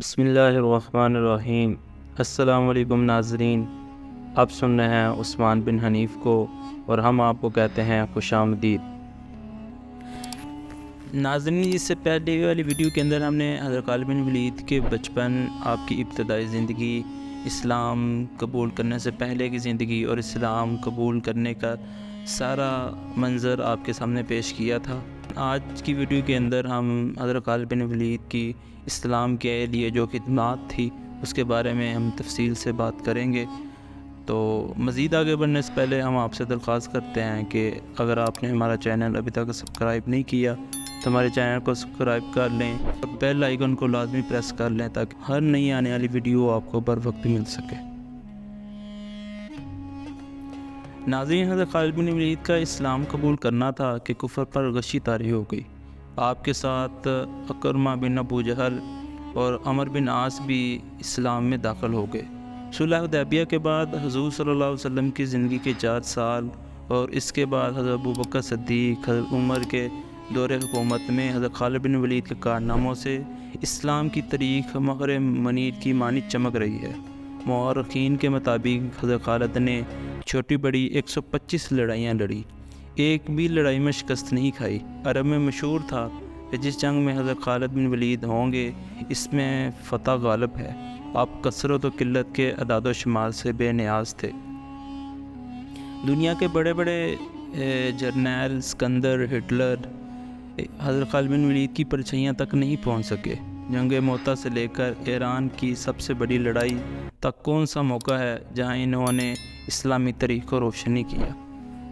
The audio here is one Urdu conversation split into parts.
بسم اللہ الرحمن الرحیم۔ السلام علیکم ناظرین، آپ سن رہے ہیں عثمان بن حنیف کو اور ہم آپ کو کہتے ہیں خوش آمدید۔ ناظرین، اس سے پہلے والی ویڈیو کے اندر ہم نے حضرت خالد بن ولید کے بچپن، آپ کی ابتدائی زندگی، اسلام قبول کرنے سے پہلے کی زندگی اور اسلام قبول کرنے کا سارا منظر آپ کے سامنے پیش کیا تھا۔ آج کی ویڈیو کے اندر ہم حضرت خالد بن ولید کی اسلام کے لیے جو خدمات تھی اس کے بارے میں ہم تفصیل سے بات کریں گے۔ تو مزید آگے بڑھنے سے پہلے ہم آپ سے درخواست کرتے ہیں کہ اگر آپ نے ہمارا چینل ابھی تک سبسکرائب نہیں کیا تو ہمارے چینل کو سبسکرائب کر لیں اور بیل آئیکن کو لازمی پریس کر لیں تاکہ ہر نئی آنے والی ویڈیو آپ کو بر وقت مل سکے۔ ناظرین، حضرت خالد بن ولید کا اسلام قبول کرنا تھا کہ کفر پر غشی طاری ہو گئی۔ آپ کے ساتھ عکرمہ بن ابو جہل اور عمر بن عاص بھی اسلام میں داخل ہو گئے۔ صلح حدیبیہ کے بعد حضور صلی اللہ علیہ وسلم کی زندگی کے 4 سال اور اس کے بعد حضرت ابوبکر صدیق، حضرت عمر کے دور حکومت میں حضرت خالد بن ولید کے کارناموں سے اسلام کی تاریخ مہر منیر کی مانند چمک رہی ہے۔ مورخین کے مطابق حضرت خالد نے چھوٹی بڑی 125 لڑائیاں لڑی، ایک بھی لڑائی میں شکست نہیں کھائی۔ عرب میں مشہور تھا کہ جس جنگ میں حضرت خالد بن ولید ہوں گے اس میں فتح غالب ہے۔ آپ کثرت و قلت کے اعداد و شمار سے بے نیاز تھے۔ دنیا کے بڑے بڑے جرنیل اسکندر، ہٹلر حضرت خالد بن ولید کی پرچھائیاں تک نہیں پہنچ سکے۔ جنگ موتا سے لے کر ایران کی سب سے بڑی لڑائی تک کون سا موقع ہے جہاں انہوں نے اسلامی تاریخ کو روشنی کیا۔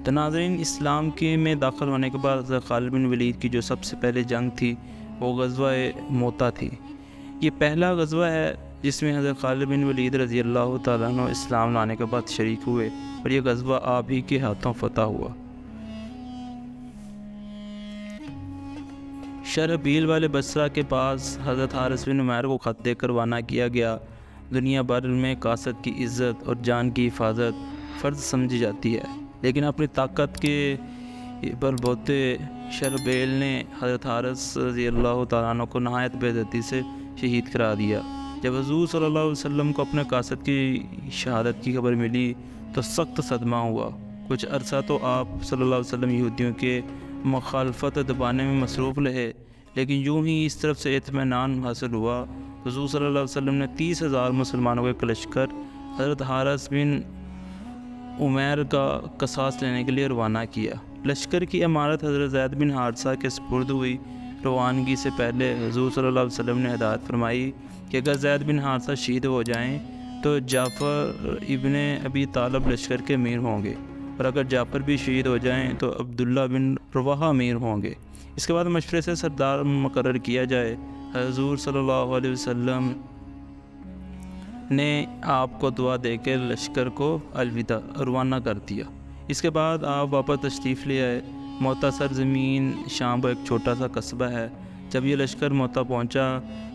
تو ناظرین، اسلام کے میں داخل ہونے کے بعد حضرت خالد بن ولید کی جو سب سے پہلے جنگ تھی وہ غزوہ موتا تھی۔ یہ پہلا غزوہ ہے جس میں حضرت خالد بن ولید رضی اللہ تعالیٰ عنہ اسلام لانے کے بعد شریک ہوئے اور یہ غزوہ آپ ہی کے ہاتھوں فتح ہوا۔ شرحبیل والے بصرہ کے پاس حضرت حارث بن عمیر کو خط دے کر روانہ کیا گیا۔ دنیا بھر میں قاصد کی عزت اور جان کی حفاظت فرض سمجھی جاتی ہے، لیکن اپنی طاقت کے بلبوتے شرحبیل نے حضرت حارث رضی اللہ تعالیٰ عنہ کو نہایت بے عزتی سے شہید کرا دیا۔ جب حضور صلی اللہ علیہ وسلم کو اپنے قاصد کی شہادت کی خبر ملی تو سخت صدمہ ہوا۔ کچھ عرصہ تو آپ صلی اللہ علیہ وسلم یہودیوں کے مخالفت دبانے میں مصروف رہے، لیکن یوں ہی اس طرف سے اطمینان حاصل ہوا۔ حضور صلی اللہ علیہ وسلم نے 30,000 مسلمانوں کے لشکر حضرت حارث بن عمیر کا قصاص لینے کے لیے روانہ کیا۔ لشکر کی امارت حضرت زید بن حارثہ کے سپرد ہوئی۔ روانگی سے پہلے حضور صلی اللہ علیہ وسلم نے ہدایت فرمائی کہ اگر زید بن حارثہ شہید ہو جائیں تو جعفر ابن ابی طالب لشکر کے امیر ہوں گے، اور اگر جعفر بھی شہید ہو جائیں تو عبداللہ بن رواحہ امیر ہوں گے۔ اس کے بعد مشورے سے سردار مقرر کیا جائے۔ حضور صلی اللہ علیہ وسلم نے آپ کو دعا دے کے لشکر کو الوداع روانہ کر دیا۔ اس کے بعد آپ واپس تشریف لے آئے۔ موتا سرزمین شام کا ایک چھوٹا سا قصبہ ہے۔ جب یہ لشکر موتا پہنچا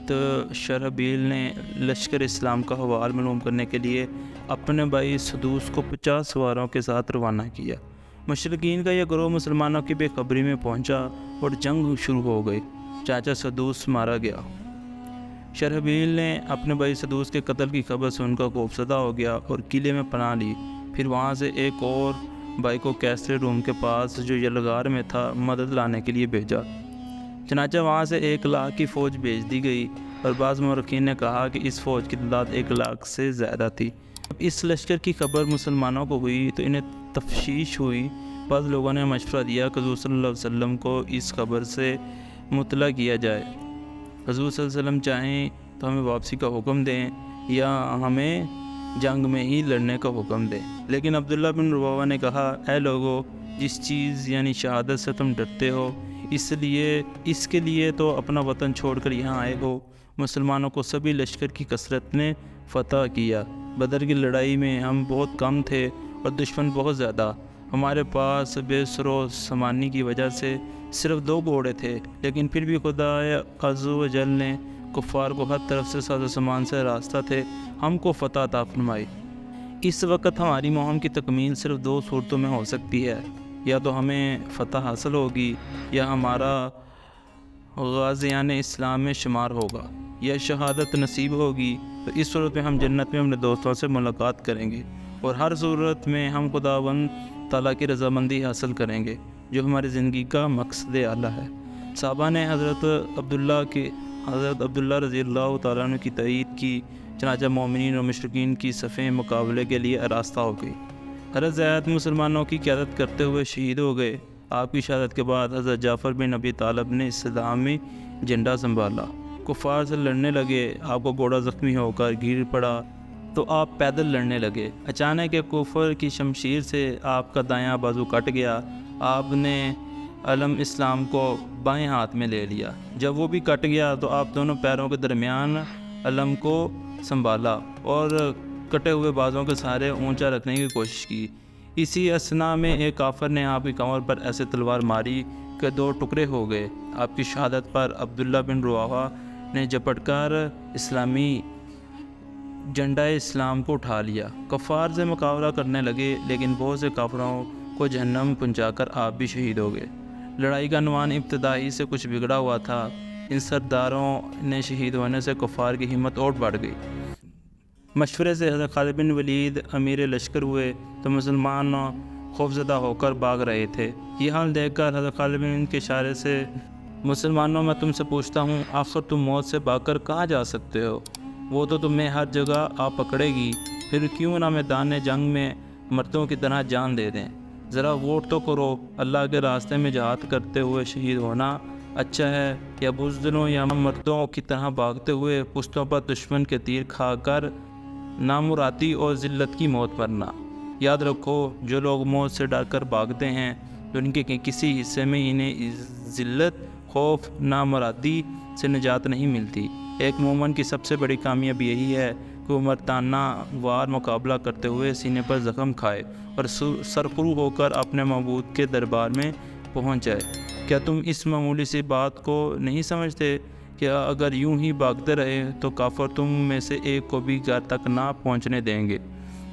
تو شرحبیل نے لشکر اسلام کا حوال معلوم کرنے کے لیے اپنے بھائی سدوس کو 50 سواروں کے ساتھ روانہ کیا۔ مشرکین کا یہ گروہ مسلمانوں کی بے خبری میں پہنچا اور جنگ شروع ہو گئی۔ چاچا سدوس مارا گیا۔ شرحبیل نے اپنے بھائی سدوس کے قتل کی خبر سن کر خوفزدہ ہو گیا اور قلعے میں پناہ لی۔ پھر وہاں سے ایک اور بھائی کو کیسر روم کے پاس جو یلغار میں تھا مدد لانے کے لیے بھیجا۔ چنانچہ وہاں سے 1 لاکھ کی فوج بھیج دی گئی، اور بعض مورخین نے کہا کہ اس فوج کی تعداد 1 لاکھ سے زیادہ تھی۔ اب اس لشکر کی خبر مسلمانوں کو ہوئی تو انہیں تفشیش ہوئی۔ بعض لوگوں نے مشورہ دیا کہ حضور صلی اللہ علیہ وسلم کو اس خبر سے مطلع کیا جائے۔ حضور صلی اللہ علیہ وسلم چاہیں تو ہمیں واپسی کا حکم دیں یا ہمیں جنگ میں ہی لڑنے کا حکم دیں، لیکن عبداللہ بن رواحہ نے کہا، اے لوگو، جس چیز یعنی شہادت سے تم ڈرتے ہو اس کے لیے تو اپنا وطن چھوڑ کر یہاں آئے ہو۔ مسلمانوں کو سبھی لشکر کی کثرت نے فتح کیا۔ بدر کی لڑائی میں ہم بہت کم تھے اور دشمن بہت زیادہ۔ ہمارے پاس بے سر و سامانی کی وجہ سے صرف 2 گھوڑے تھے، لیکن پھر بھی خدا عز و جل نے کفار کو ہر طرف سے ساز و سامان سے راستہ تھے ہم کو فتح عطا فرمائی۔ اس وقت ہماری مہم کی تکمیل صرف 2 صورتوں میں ہو سکتی ہے، یا تو ہمیں فتح حاصل ہوگی یا ہمارا غازیان اسلام میں شمار ہوگا۔ یا شہادت نصیب ہوگی تو اس صورت میں ہم جنت میں اپنے دوستوں سے ملاقات کریں گے، اور ہر صورت میں ہم خداوند تعالیٰ کی رضامندی حاصل کریں گے جو ہماری زندگی کا مقصد اعلیٰ ہے۔ صحابہ نے حضرت عبداللہ رضی اللہ تعالیٰ عنہ کی تائید کی، چنانچہ مومنین اور مشرکین کی صفیں مقابلے کے لیے آراستہ ہو گئی۔ حضرت زید مسلمانوں کی قیادت کرتے ہوئے شہید ہو گئے۔ آپ کی شہادت کے بعد حضرت جعفر بن ابی طالب نے اسلامی جھنڈا سنبھالا، کفار سے لڑنے لگے۔ آپ کو گھوڑا زخمی ہو کر گر پڑا تو آپ پیدل لڑنے لگے۔ اچانک ایک کفر کی شمشیر سے آپ کا دایاں بازو کٹ گیا۔ آپ نے علم اسلام کو بائیں ہاتھ میں لے لیا۔ جب وہ بھی کٹ گیا تو آپ دونوں پیروں کے درمیان علم کو سنبھالا اور کٹے ہوئے بازوں کے سہارے اونچا رکھنے کی کوشش کی۔ اسی اثنا میں ایک کافر نے آپ کی کمر پر ایسے تلوار ماری کہ 2 ٹکڑے ہو گئے۔ آپ کی شہادت پر عبداللہ بن رواحہ نے جھپٹ کر اسلامی جھنڈا اسلام کو اٹھا لیا۔ کفار سے مقابلہ کرنے لگے، لیکن بہت سے کافروں کو جہنم پہنچا کر آپ بھی شہید ہو گئے۔ لڑائی کا عنوان ابتدائی سے کچھ بگڑا ہوا تھا۔ ان سرداروں نے شہید ہونے سے کفار کی ہمت اور بڑھ گئی۔ مشورے سے حضرت خالد بن ولید امیر لشکر ہوئے تو مسلمان خوفزدہ ہو کر بھاگ رہے تھے۔ یہ حال دیکھ کر حضرت خالد بن ولید کے اشارے سے، مسلمانوں میں تم سے پوچھتا ہوں، آخر تم موت سے بھاگ کر کہاں جا سکتے ہو؟ وہ تو تمہیں ہر جگہ آ پکڑے گی، پھر کیوں نہ میدان جنگ میں مردوں کی طرح جان دے دیں؟ ذرا ووٹ تو کرو، اللہ کے راستے میں جہاد کرتے ہوئے شہید ہونا اچھا ہے یا بزدلوں یا مردوں کی طرح بھاگتے ہوئے پشتوں پر دشمن کے تیر کھا کر نامرادی اور ذلت کی موت مرنا؟ یاد رکھو، جو لوگ موت سے ڈر کر بھاگتے ہیں، دنیا کے کسی حصے میں انہیں ذلت، خوف، نامرادی سے نجات نہیں ملتی۔ ایک مومن کی سب سے بڑی کامیابی یہی ہے کہ وہ مردانہ وار مقابلہ کرتے ہوئے سینے پر زخم کھائے اور سرخرو ہو کر اپنے معبود کے دربار میں پہنچ جائے۔ کیا تم اس معمولی سی بات کو نہیں سمجھتے کہ اگر یوں ہی بھاگتے رہے تو کافر تم میں سے ایک کو بھی گھر تک نہ پہنچنے دیں گے،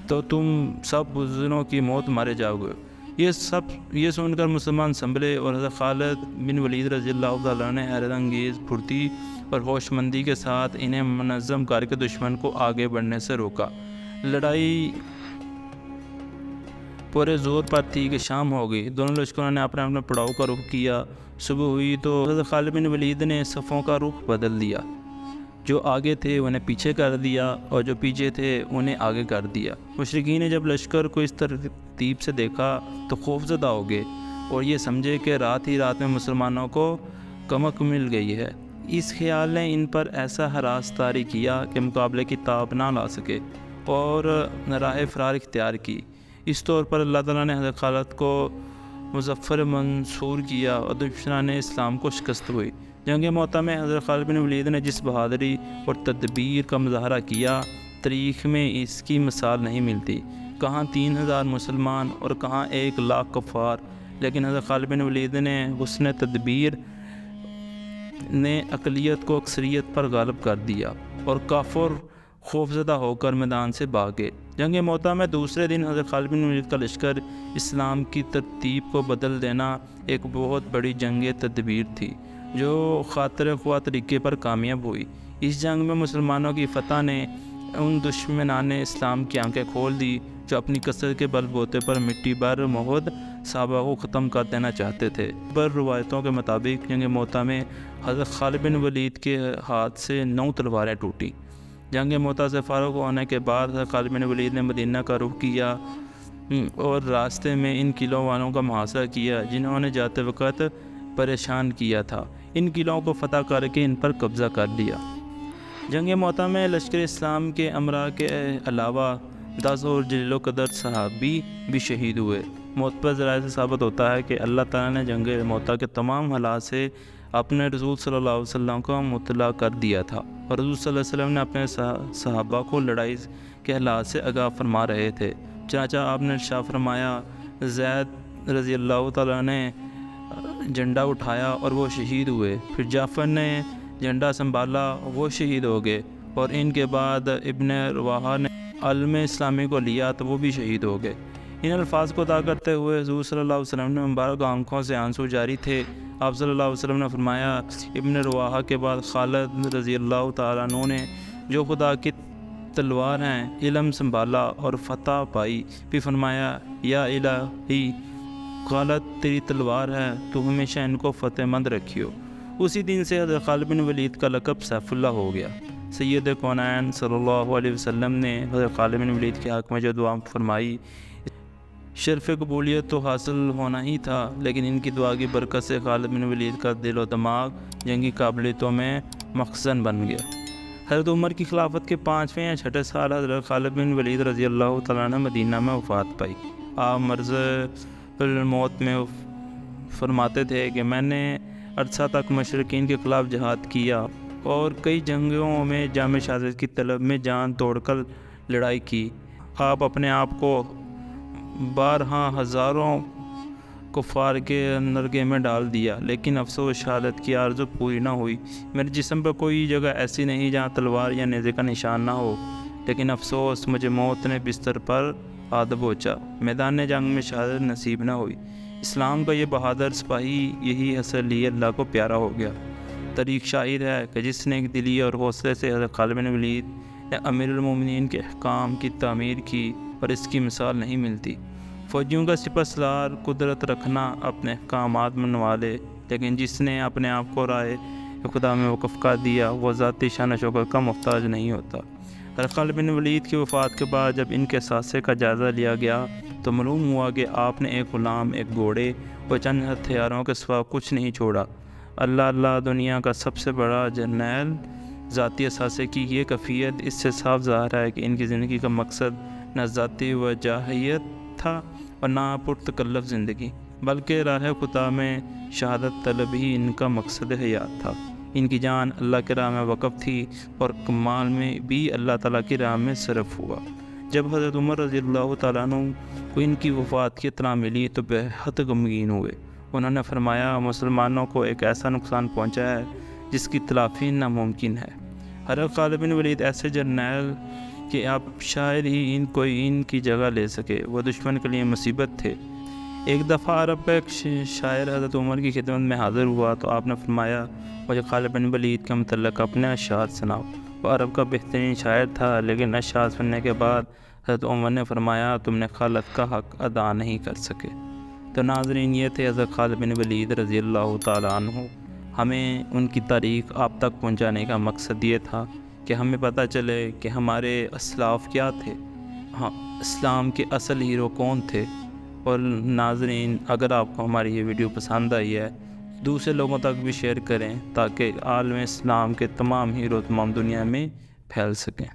تو تم سب بزدلوں کی موت مارے جاؤ گے؟ یہ سن کر مسلمان سنبھلے اور حضرت خالد بن ولید رضی اللہ تعالیٰ نے حیرت انگیز پھرتی اور ہوش مندی کے ساتھ انہیں منظم کر کے دشمن کو آگے بڑھنے سے روکا۔ لڑائی پورے زور پر تھی کہ شام ہو گئی۔ دونوں لشکروں نے اپنے اپنے پڑاؤ کا رخ کیا۔ صبح ہوئی تو حضرت خالد بن ولید نے صفوں کا رخ بدل دیا۔ جو آگے تھے انہیں پیچھے کر دیا اور جو پیچھے تھے انہیں آگے کر دیا۔ مشرکین نے جب لشکر کو اس ترتیب سے دیکھا تو خوفزدہ ہو گئے اور یہ سمجھے کہ رات ہی رات میں مسلمانوں کو کمک مل گئی ہے۔ اس خیال نے ان پر ایسا ہراس طاری کیا کہ مقابلے کی تاب نہ لا سکے اور راہ فرار اختیار کی۔ اس طور پر اللہ تعالیٰ نے حضرت خالد کو مظفر منصور کیا اور دشمنان اسلام کو شکست ہوئی۔ جنگ موتا میں حضرت خالد بن ولید نے جس بہادری اور تدبیر کا مظاہرہ کیا، تاریخ میں اس کی مثال نہیں ملتی۔ کہاں 3000 مسلمان اور کہاں 1,00,000 کفار، لیکن حضرت خالد بن ولید نے حسن تدبیر نے اقلیت کو اکثریت پر غالب کر دیا اور کافر خوفزدہ ہو کر میدان سے بھاگے۔ جنگ موتا میں دوسرے دن حضرت خالد بن ولید کا لشکر اسلام کی ترتیب کو بدل دینا ایک بہت بڑی جنگ تدبیر تھی جو خاطر خواہ طریقے پر کامیاب ہوئی۔ اس جنگ میں مسلمانوں کی فتح نے ان دشمنان اسلام کی آنکھیں کھول دی جو اپنی کثرت کے بل بوتے پر مٹی بھر مہد صحابہ کو ختم کر دینا چاہتے تھے۔ روایتوں کے مطابق جنگ موتا میں حضرت خالد بن ولید کے ہاتھ سے 9 تلواریں ٹوٹی۔ جنگ موتا سے فارغ ہونے کے بعد حضرت خالد بن ولید نے مدینہ کا رخ کیا اور راستے میں ان قلعوں والوں کا محاصرہ کیا جنہوں نے جاتے وقت پریشان کیا تھا۔ ان قلعوں کو فتح کر کے ان پر قبضہ کر لیا۔ جنگ موتا میں لشکر اسلام کے امراء کے علاوہ 10 اور جلیل و قدر صحابی بھی شہید ہوئے۔ معتبر ذرائع سے ثابت ہوتا ہے کہ اللہ تعالیٰ نے جنگ موتا کے تمام حالات سے اپنے رسول صلی اللہ علیہ وسلم کو مطلع کر دیا تھا اور رسول صلی اللہ علیہ وسلم نے اپنے صحابہ کو لڑائی کے حالات سے آگاہ فرما رہے تھے۔ چنانچہ آپ نے ارشاد فرمایا، زید رضی اللہ تعالیٰ نے جھنڈا اٹھایا اور وہ شہید ہوئے، پھر جعفر نے جھنڈا سنبھالا، وہ شہید ہو گئے، اور ان کے بعد ابن رواحہ نے علم اسلامی کو لیا تو وہ بھی شہید ہو گئے۔ ان الفاظ کو ادا کرتے ہوئے حضور صلی اللہ علیہ وسلم نے مبارک آنکھوں سے آنسو جاری تھے۔ آپ صلی اللہ علیہ وسلم نے فرمایا ابن رواحہ کے بعد خالد رضی اللہ تعالیٰ عنہ نے جو خدا کی تلوار ہیں علم سنبھالا اور فتح پائی، بھی فرمایا یا الہی خالد تیری تلوار ہے، تو ہمیشہ ان کو فتح مند رکھیو۔ اسی دن سے حضرت خالد بن ولید کا لقب سیف اللہ ہو گیا۔ سید کونین صلی اللہ علیہ وسلم نے حضرت خالد بن ولید کے حق میں جو دعا فرمائی، شرف قبولیت تو حاصل ہونا ہی تھا، لیکن ان کی دعا کی برکت سے خالد بن ولید کا دل و دماغ جنگی قابلیتوں میں مخزن بن گیا۔ حضرت عمر کی خلافت کے 5ویں یا 6 سال حضرت خالد بن ولید رضی اللہ تعالیٰ عنہ مدینہ میں وفات پائی۔ آپ مرض الموت میں فرماتے تھے کہ میں نے عرصہ تک مشرکین کے خلاف جہاد کیا اور کئی جنگوں میں جامع شہادت کی طلب میں جان توڑ کر لڑائی کی۔ آپ اپنے آپ کو بارہا ہزاروں کفار کے نرگے میں ڈال دیا، لیکن افسوس شہادت کی آرزو پوری نہ ہوئی۔ میرے جسم پر کوئی جگہ ایسی نہیں جہاں تلوار یا نیزے کا نشان نہ ہو، لیکن افسوس مجھے موت نے بستر پر آ دبوچا، میدان جنگ میں شہادت نصیب نہ ہوئی۔ اسلام کا یہ بہادر سپاہی یہی حسن لیے اللہ کو پیارا ہو گیا۔ تاریخ شاہد ہے کہ جس نے ایک دلی اور حوصلے سے حضرت خالد بن ولید نے امیر المومنین کے احکام کی تعمیر کی، اور اس کی مثال نہیں ملتی۔ فوجیوں کا سپہ سالار قدرت رکھنا اپنے احکامات منوا لے، لیکن جس نے اپنے آپ کو رائے خدا میں وقف کر دیا وہ ذاتی شان و شوکت کا محتاج نہیں ہوتا۔ حضرت خالد بن ولید کی وفات کے بعد جب ان کے ثاثے کا جائزہ لیا گیا تو معلوم ہوا کہ آپ نے ایک غلام، ایک گھوڑے اور چند ہتھیاروں کے سوا کچھ نہیں چھوڑا۔ اللہ دنیا کا سب سے بڑا جرنیل ذاتی اثاثے کی یہ کیفیت اس سے صاف ظاہر ہے کہ ان کی زندگی کا مقصد نہ ذاتی وجاہت تھا اور نہ پرتکلف زندگی، بلکہ راہ خدا میں شہادت طلب ہی ان کا مقصد حیات تھا۔ ان کی جان اللہ کی راہ میں وقف تھی اور کمال میں بھی اللہ تعالیٰ کی راہ میں صرف ہوا۔ جب حضرت عمر رضی اللہ تعالیٰ عنہ کو ان کی وفات کی اطلاع ملی تو بے حد غمگین ہوئے۔ انہوں نے فرمایا مسلمانوں کو ایک ایسا نقصان پہنچا ہے جس کی تلافی ناممکن ہے۔ حضرت خالد بن ولید ایسے جرنیل کہ اب شاید ہی ان کی جگہ لے سکے، وہ دشمن کے لیے مصیبت تھے۔ ایک دفعہ عرب کا ایک شاعر حضرت عمر کی خدمت میں حاضر ہوا تو آپ نے فرمایا مجھے خالد بن ولید کے متعلق اپنے اشعار سناؤ۔ وہ عرب کا بہترین شاعر تھا، لیکن اشعار سننے کے بعد حضرت عمر نے فرمایا تم نے خالد کا حق ادا نہیں کر سکے۔ تو ناظرین، یہ تھے حضرت خالد بن ولید رضی اللہ تعالیٰ عنہ۔ ہمیں ان کی تاریخ آپ تک پہنچانے کا مقصد یہ تھا کہ ہمیں پتہ چلے کہ ہمارے اسلاف کیا تھے، اسلام کے اصل ہیرو کون تھے۔ اور ناظرین، اگر آپ کو ہماری یہ ویڈیو پسند آئی ہے دوسرے لوگوں تک بھی شیئر کریں تاکہ عالم اسلام کے تمام ہیرو تمام دنیا میں پھیل سکیں۔